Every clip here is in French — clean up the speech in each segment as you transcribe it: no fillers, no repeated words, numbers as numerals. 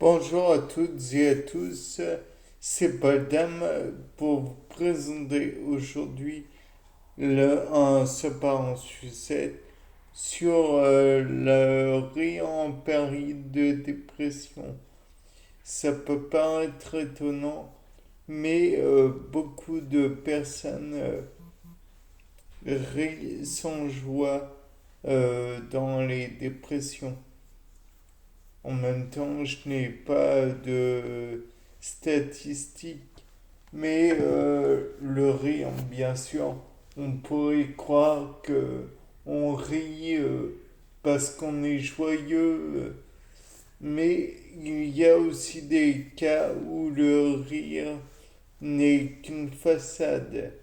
Bonjour à toutes et à tous, c'est Paul pour vous présenter aujourd'hui un sapin en sucette sur le rire en période de dépression. Ça peut paraître étonnant, mais beaucoup de personnes rient sans joie dans les dépressions. En même temps, je n'ai pas de statistiques, mais le rire, bien sûr, on pourrait croire que on rit parce qu'on est joyeux, mais il y a aussi des cas où le rire n'est qu'une façade.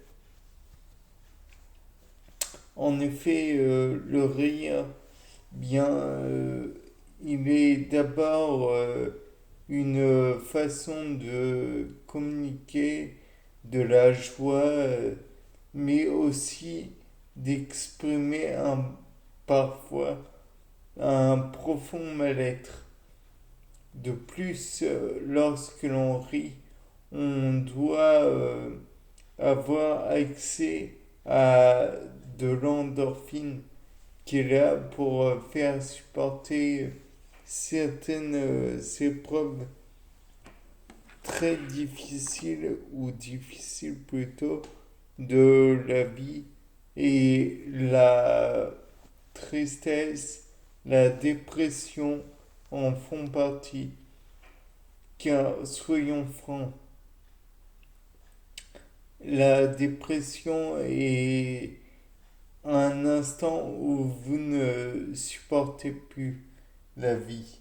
En effet, le rire, bien, il est d'abord une façon de communiquer de la joie, mais aussi d'exprimer parfois un profond mal-être. De plus, lorsque l'on rit, on doit avoir accès à de l'endorphine qui est là pour faire supporter certaines épreuves très difficiles ou difficiles plutôt de la vie et la tristesse, la dépression en font partie. Car soyons francs, la dépression est un instant où vous ne supportez plus la vie,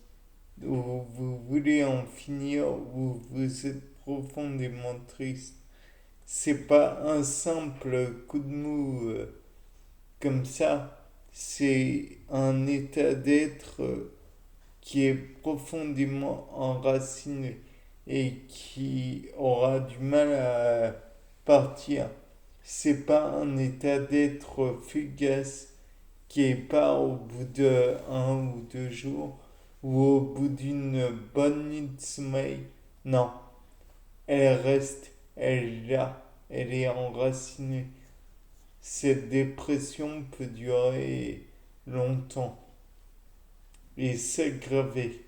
où vous voulez en finir, où vous êtes profondément triste. C'est pas un simple coup de mou comme ça, c'est un état d'être qui est profondément enraciné et qui aura du mal à partir. C'est pas un état d'être fugace qui part au bout de un ou deux jours ou au bout d'une bonne nuit de sommeil. Non, elle reste, elle est là, elle est enracinée. Cette dépression peut durer longtemps et s'aggraver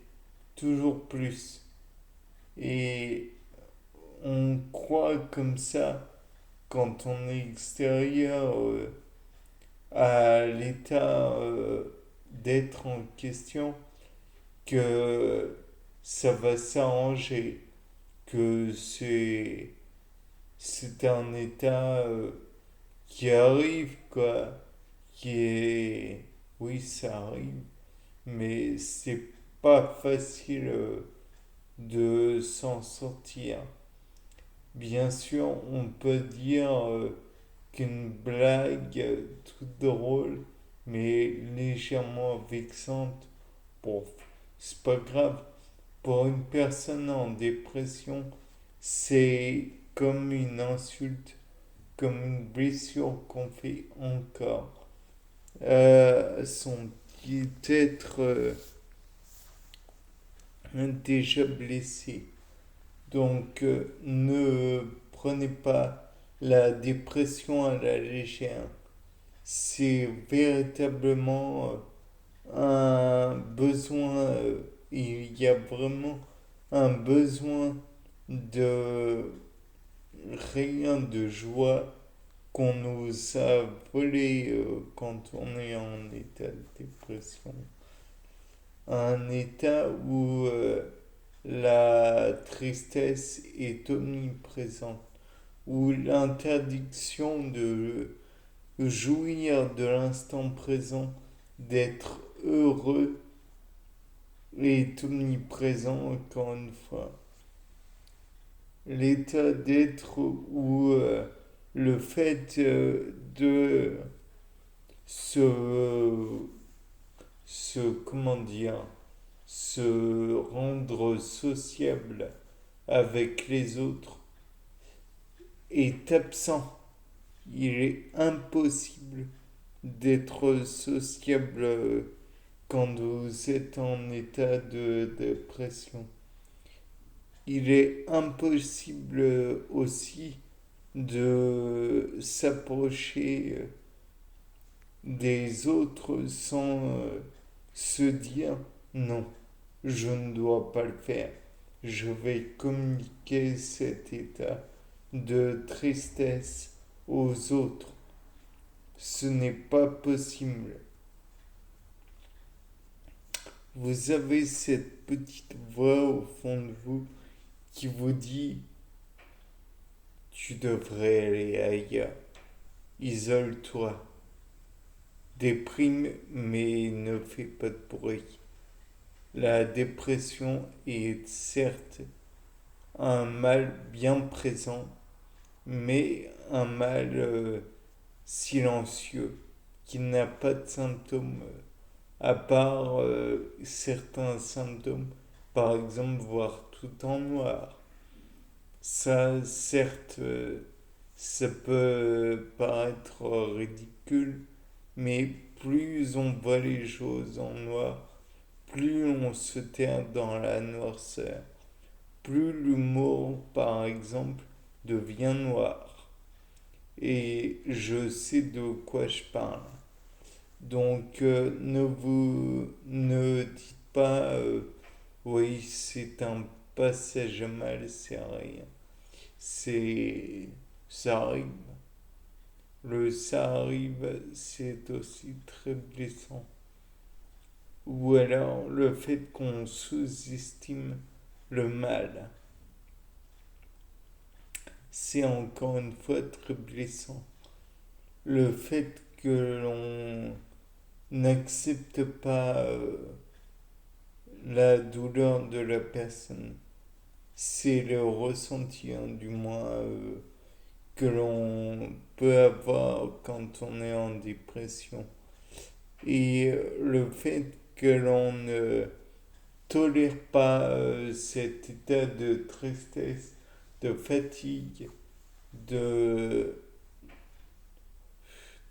toujours plus. Et on croit comme ça, quand on est extérieur à l'état d'être en question, que ça va s'arranger, que c'est un état qui arrive, quoi, qui est... Oui, ça arrive, mais c'est pas facile de s'en sortir. Bien sûr, on peut dire qu'une blague toute drôle, mais légèrement vexante, bon, c'est pas grave. Pour une personne en dépression, c'est comme une insulte, comme une blessure qu'on fait encore. Son petit être déjà blessé. Donc ne prenez pas la dépression à la légère. C'est véritablement un besoin, il y a vraiment un besoin de rien de joie qu'on nous a volé quand on est en état de dépression. Un état où la tristesse est omniprésente, où l'interdiction de jouir de l'instant présent, d'être heureux, est omniprésent encore une fois. L'état d'être où le fait de se, comment dire, se rendre sociable avec les autres est absent. Il est impossible d'être sociable quand vous êtes en état de dépression. il est impossible aussi de s'approcher des autres sans se dire non, je ne dois pas le faire. Je vais communiquer cet état de tristesse aux autres. Ce n'est pas possible. Vous avez cette petite voix au fond de vous qui vous dit tu devrais aller ailleurs. Isole-toi. Déprime, mais ne fais pas de bruit. La dépression est certes un mal bien présent, mais un mal silencieux, qui n'a pas de symptômes, à part certains symptômes, par exemple voir tout en noir. Ça, certes, ça peut paraître ridicule, mais plus on voit les choses en noir, plus on se terre dans la noirceur, plus l'humour, par exemple, devient noir. Et je sais de quoi je parle. Donc ne dites pas oui, c'est un passage mal, c'est rien. C'est ça arrive. Le ça arrive, c'est aussi très blessant. Ou alors le fait qu'on sous-estime le mal, c'est encore une fois très blessant. Le fait que l'on n'accepte pas la douleur de la personne, c'est le ressenti, hein, du moins, que l'on peut avoir quand on est en dépression. Et le fait que l'on ne tolère pas cet état de tristesse, de fatigue, de,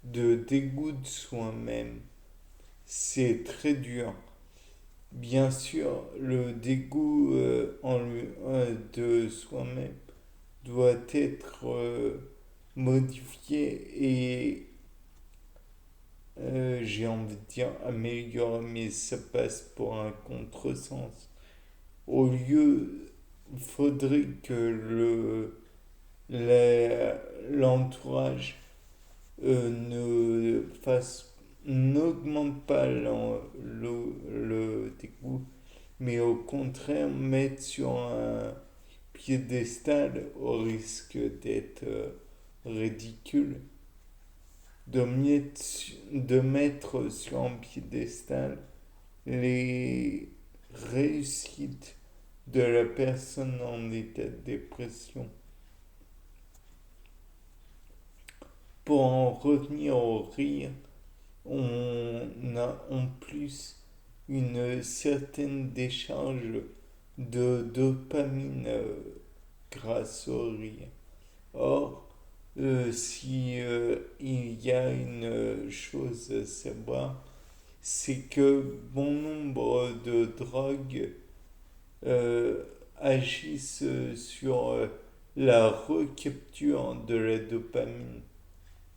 de dégoût de soi-même, c'est très dur. Bien sûr, le dégoût de soi-même doit être modifié et j'ai envie de dire amélioré, mais ça passe pour un contresens. Au lieu, faudrait que l'entourage ne fasse, n'augmente pas le dégoût, mais au contraire mette sur un piédestal au risque d'être ridicule, de mettre sur un piédestal les réussites de la personne en état de dépression. Pour en revenir au rire, on a en plus une certaine décharge de dopamine grâce au rire. Or, si il y a une chose à savoir, c'est que bon nombre de drogues euh, agissent sur la recapture de la dopamine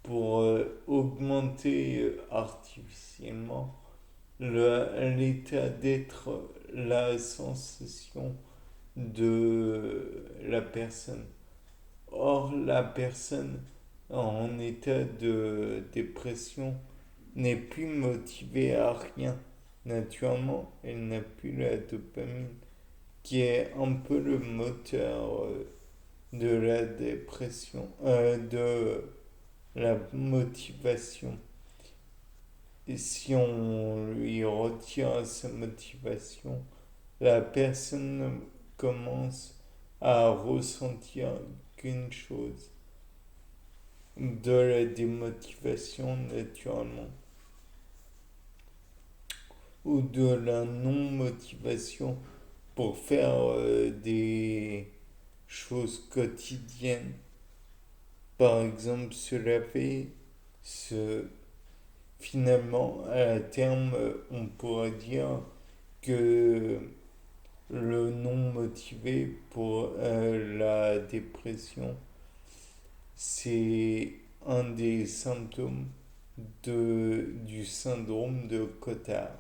pour augmenter artificiellement l'état d'être, la sensation de la personne. Or, la personne en état de dépression n'est plus motivée à rien. Naturellement, elle n'a plus la dopamine, qui est un peu le moteur de la dépression, de la motivation. Et si on lui retire sa motivation, la personne commence à ressentir qu'une chose, de la démotivation naturellement, ou de la non-motivation pour faire des choses quotidiennes. Par exemple, se laver, se... finalement, à terme, on pourrait dire que le non motivé pour la dépression, c'est un des symptômes du syndrome de Cotard.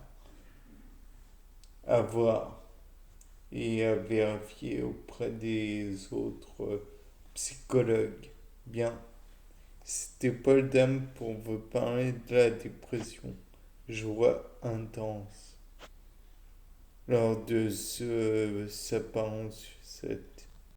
À voir et à vérifier auprès des autres psychologues. Bien, c'était Paul Dame pour vous parler de la dépression. Joie intense lors de ce sapin succès.